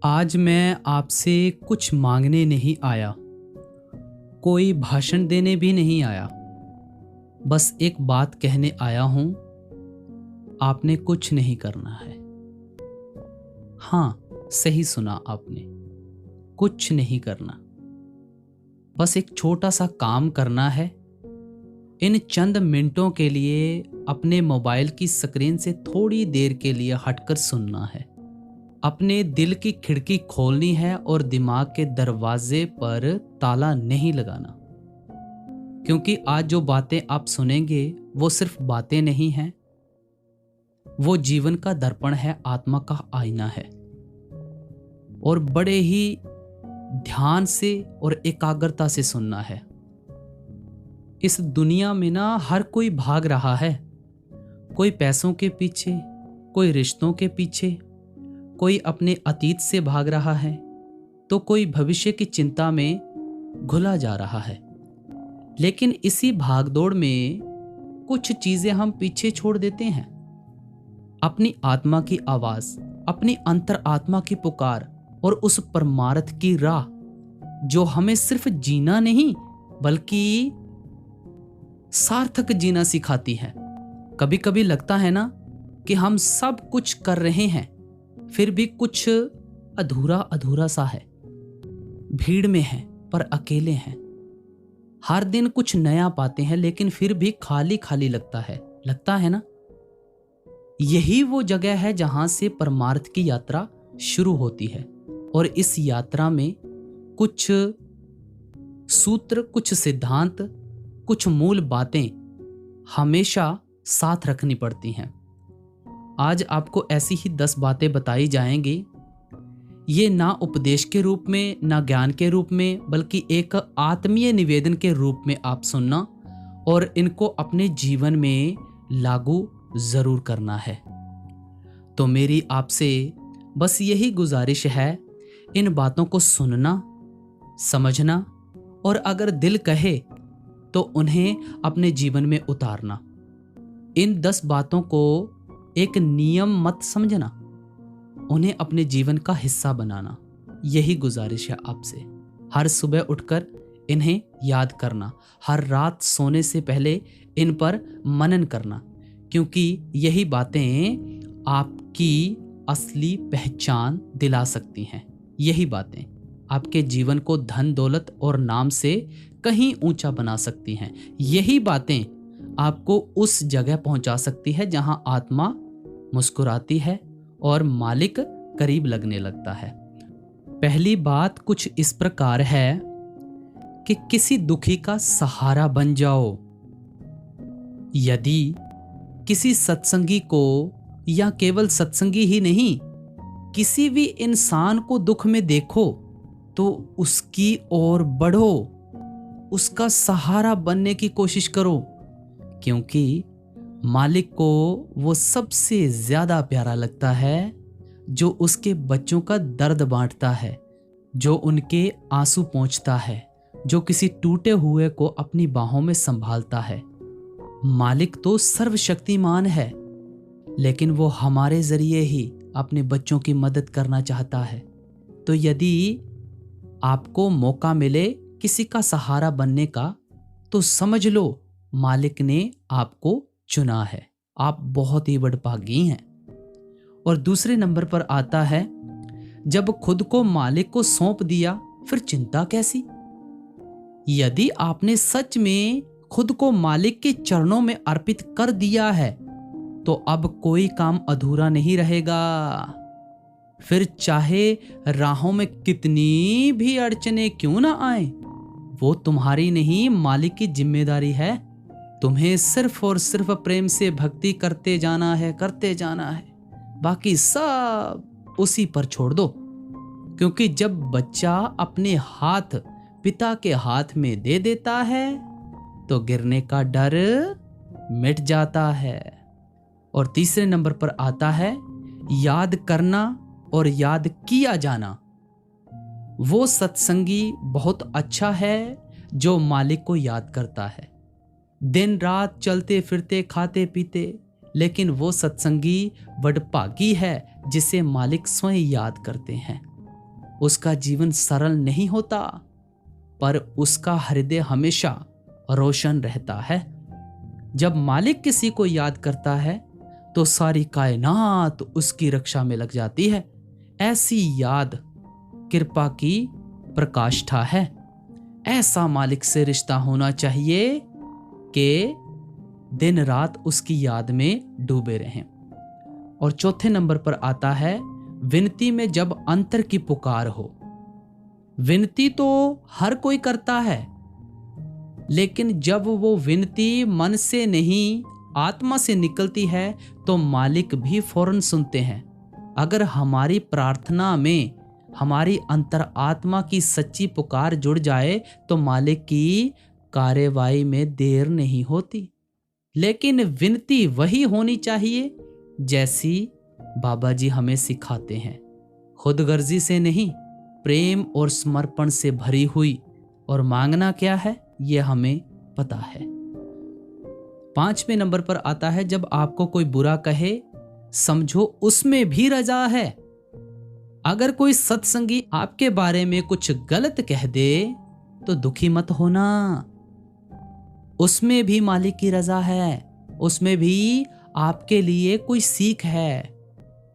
आज मैं आपसे कुछ मांगने नहीं आया, कोई भाषण देने भी नहीं आया। बस एक बात कहने आया हूं, आपने कुछ नहीं करना है। हाँ, सही सुना आपने, कुछ नहीं करना। बस एक छोटा सा काम करना है। इन चंद मिनटों के लिए अपने मोबाइल की स्क्रीन से थोड़ी देर के लिए हटकर सुनना है। अपने दिल की खिड़की खोलनी है और दिमाग के दरवाजे पर ताला नहीं लगाना, क्योंकि आज जो बातें आप सुनेंगे वो सिर्फ बातें नहीं हैं, वो जीवन का दर्पण है, आत्मा का आईना है। और बड़े ही ध्यान से और एकाग्रता से सुनना है। इस दुनिया में ना हर कोई भाग रहा है, कोई पैसों के पीछे, कोई रिश्तों के पीछे, कोई अपने अतीत से भाग रहा है, तो कोई भविष्य की चिंता में घुला जा रहा है। लेकिन इसी भागदौड़ में कुछ चीजें हम पीछे छोड़ देते हैं। अपनी आत्मा की आवाज, अपनी अंतर आत्मा की पुकार और उस परमार्थ की राह जो हमें सिर्फ जीना नहीं बल्कि सार्थक जीना सिखाती है। कभी कभी लगता है ना कि हम सब कुछ कर रहे हैं, फिर भी कुछ अधूरा अधूरा सा है। भीड़ में हैं पर अकेले हैं। हर दिन कुछ नया पाते हैं लेकिन फिर भी खाली खाली लगता है ना। यही वो जगह है जहां से परमार्थ की यात्रा शुरू होती है। और इस यात्रा में कुछ सूत्र, कुछ सिद्धांत, कुछ मूल बातें हमेशा साथ रखनी पड़ती हैं। आज आपको ऐसी ही 10 बातें बताई जाएंगी। ये ना उपदेश के रूप में, ना ज्ञान के रूप में, बल्कि एक आत्मीय निवेदन के रूप में आप सुनना और इनको अपने जीवन में लागू जरूर करना है। तो मेरी आपसे बस यही गुजारिश है, इन बातों को सुनना, समझना और अगर दिल कहे तो उन्हें अपने जीवन में उतारना। इन 10 बातों को एक नियम मत समझना, उन्हें अपने जीवन का हिस्सा बनाना। यही गुजारिश है आपसे। हर सुबह उठकर इन्हें याद करना, हर रात सोने से पहले इन पर मनन करना, क्योंकि यही बातें आपकी असली पहचान दिला सकती हैं। यही बातें आपके जीवन को धन दौलत और नाम से कहीं ऊंचा बना सकती हैं। यही बातें आपको उस जगह पहुंचा सकती है जहां आत्मा मुस्कुराती है और मालिक करीब लगने लगता है। पहली बात कुछ इस प्रकार है कि किसी दुखी का सहारा बन जाओ। यदि किसी सत्संगी को, या केवल सत्संगी ही नहीं, किसी भी इंसान को दुख में देखो तो उसकी ओर बढ़ो, उसका सहारा बनने की कोशिश करो, क्योंकि मालिक को वो सबसे ज्यादा प्यारा लगता है जो उसके बच्चों का दर्द बांटता है, जो उनके आंसू पोंछता है, जो किसी टूटे हुए को अपनी बाहों में संभालता है। मालिक तो सर्वशक्तिमान है, लेकिन वो हमारे जरिए ही अपने बच्चों की मदद करना चाहता है। तो यदि आपको मौका मिले किसी का सहारा बनने का, तो समझ लो मालिक ने आपको चुना है। आप बहुत ही बड़भागी हैं। और दूसरे नंबर पर आता है, जब खुद को मालिक को सौंप दिया फिर चिंता कैसी। यदि आपने सच में खुद को मालिक के चरणों में अर्पित कर दिया है तो अब कोई काम अधूरा नहीं रहेगा। फिर चाहे राहों में कितनी भी अड़चने क्यों ना आए, वो तुम्हारी नहीं, मालिक की जिम्मेदारी है। तुम्हें सिर्फ और सिर्फ प्रेम से भक्ति करते जाना है, बाकी सब उसी पर छोड़ दो। क्योंकि जब बच्चा अपने हाथ पिता के हाथ में दे देता है तो गिरने का डर मिट जाता है। और तीसरे नंबर पर आता है, याद करना और याद किया जाना। वो सत्संगी बहुत अच्छा है जो मालिक को याद करता है, दिन रात चलते फिरते खाते पीते, लेकिन वो सत्संगी बड़भागी है जिसे मालिक स्वयं याद करते हैं। उसका जीवन सरल नहीं होता, पर उसका हृदय हमेशा रोशन रहता है। जब मालिक किसी को याद करता है तो सारी कायनात उसकी रक्षा में लग जाती है। ऐसी याद कृपा की प्रकाष्ठा है। ऐसा मालिक से रिश्ता होना चाहिए कि दिन रात उसकी याद में डूबे रहें। और चौथे नंबर पर आता है विनती में जब अंतर की पुकार हो। विनती तो हर कोई करता है, लेकिन जब वो विनती मन से नहीं आत्मा से निकलती है तो मालिक भी फौरन सुनते हैं। अगर हमारी प्रार्थना में हमारी अंतर आत्मा की सच्ची पुकार जुड़ जाए तो मालिक की कार्यवाही में देर नहीं होती। लेकिन विनती वही होनी चाहिए जैसी बाबा जी हमें सिखाते हैं, खुदगर्जी से नहीं, प्रेम और समर्पण से भरी हुई। और मांगना क्या है ये हमें पता है। 5वें नंबर पर आता है जब आपको कोई बुरा कहे समझो उसमें भी रजा है। अगर कोई सत्संगी आपके बारे में कुछ गलत कह दे तो दुखी मत होना, उसमें भी मालिक की रजा है, उसमें भी आपके लिए कोई सीख है,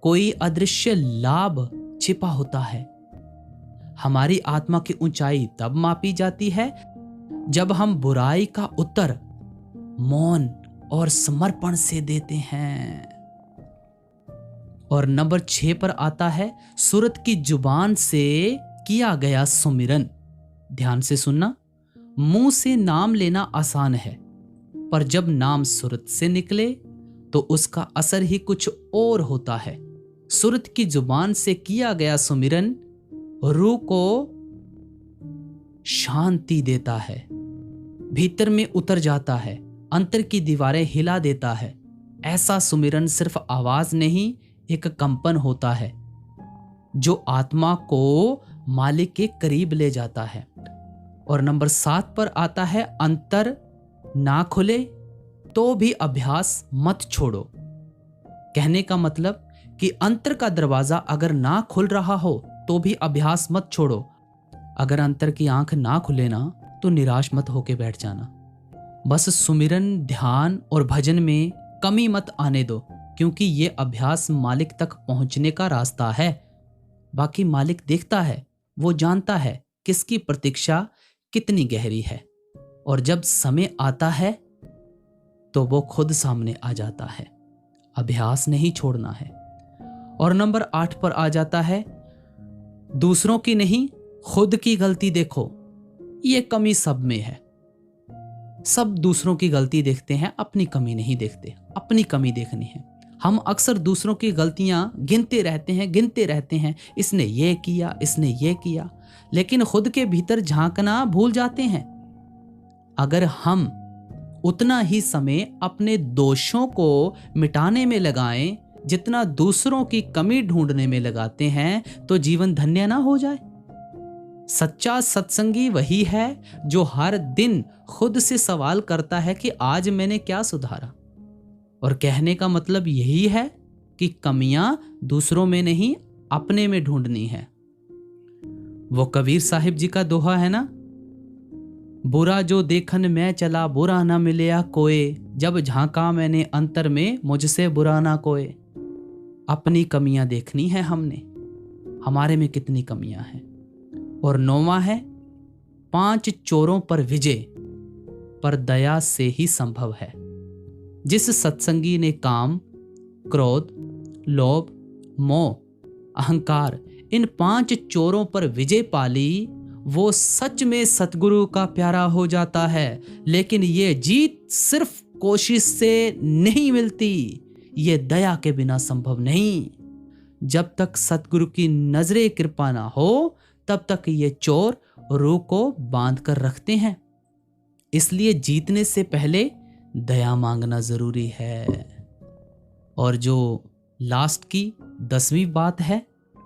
कोई अदृश्य लाभ छिपा होता है। हमारी आत्मा की ऊंचाई तब मापी जाती है जब हम बुराई का उत्तर मौन और समर्पण से देते हैं। और नंबर 6 पर आता है सूरत की जुबान से किया गया सुमिरन। ध्यान से सुनना, मुंह से नाम लेना आसान है, पर जब नाम सूरत से निकले तो उसका असर ही कुछ और होता है। सूरत की जुबान से किया गया सुमिरन रूह को शांति देता है, भीतर में उतर जाता है, अंतर की दीवारें हिला देता है। ऐसा सुमिरन सिर्फ आवाज नहीं, एक कंपन होता है जो आत्मा को मालिक के करीब ले जाता है। और नंबर 7 पर आता है अंतर ना खुले तो भी अभ्यास मत छोड़ो। कहने का मतलब कि अंतर का दरवाजा अगर ना खुल रहा हो तो भी अभ्यास मत छोड़ो। अगर अंतर की आंख ना खुले ना तो निराश मत होके बैठ जाना। बस सुमिरन, ध्यान और भजन में कमी मत आने दो, क्योंकि ये अभ्यास मालिक तक पहुंचने का रास्ता है। बाकी मालिक देखता है, वो जानता है किसकी प्रतीक्षा कितनी गहरी है, और जब समय आता है तो वो खुद सामने आ जाता है। अभ्यास नहीं छोड़ना है। और नंबर 8 पर आ जाता है दूसरों की नहीं, खुद की गलती देखो। ये कमी सब में है। सब दूसरों की गलती देखते हैं, अपनी कमी नहीं देखते। अपनी कमी देखनी है। हम अक्सर दूसरों की गलतियां गिनते रहते हैं, इसने ये किया, इसने ये किया, लेकिन खुद के भीतर झांकना भूल जाते हैं। अगर हम उतना ही समय अपने दोषों को मिटाने में लगाएं जितना दूसरों की कमी ढूंढने में लगाते हैं तो जीवन धन्य ना हो जाए। सच्चा सत्संगी वही है जो हर दिन खुद से सवाल करता है कि आज मैंने क्या सुधारा। और कहने का मतलब यही है कि कमियां दूसरों में नहीं, अपने में ढूंढनी है। वो कबीर साहिब जी का दोहा है ना, बुरा जो देखन मैं चला बुरा ना मिलया कोय, जब झांका मैंने अंतर में मुझसे बुरा ना कोय। अपनी कमियां देखनी है हमने, हमारे में कितनी कमियां हैं। और 9वां है 5 चोरों पर विजय पर दया से ही संभव है। जिस सत्संगी ने काम, क्रोध, लोभ, मोह, अहंकार इन 5 चोरों पर विजय पाली, वो सच में सतगुरु का प्यारा हो जाता है। लेकिन ये जीत सिर्फ कोशिश से नहीं मिलती, ये दया के बिना संभव नहीं। जब तक सतगुरु की नजरे कृपा ना हो तब तक ये चोर रूह को बांध कर रखते हैं। इसलिए जीतने से पहले दया मांगना जरूरी है। और जो लास्ट की 10वीं बात है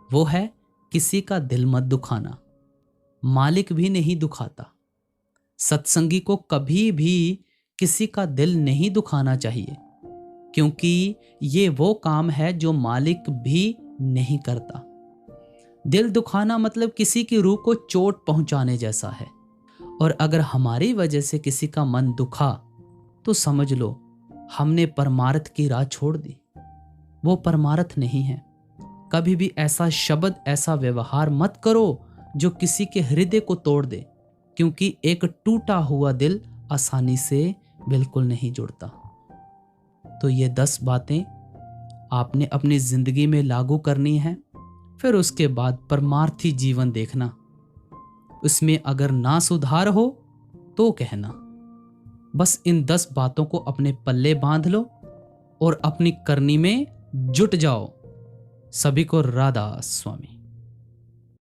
वो है किसी का दिल मत दुखाना। मालिक भी नहीं दुखाता। सत्संगी को कभी भी किसी का दिल नहीं दुखाना चाहिए, क्योंकि ये वो काम है जो मालिक भी नहीं करता। दिल दुखाना मतलब किसी की रूह को चोट पहुंचाने जैसा है। और अगर हमारी वजह से किसी का मन दुखा तो समझ लो हमने परमार्थ की राह छोड़ दी। वो परमार्थ नहीं है। कभी भी ऐसा शब्द, ऐसा व्यवहार मत करो जो किसी के हृदय को तोड़ दे, क्योंकि एक टूटा हुआ दिल आसानी से बिल्कुल नहीं जुड़ता। तो ये 10 बातें आपने अपनी जिंदगी में लागू करनी है। फिर उसके बाद परमार्थी जीवन देखना। उसमें अगर ना सुधार हो तो कहना। बस इन 10 बातों को अपने पल्ले बांध लो और अपनी करनी में जुट जाओ। सभी को राधा स्वामी।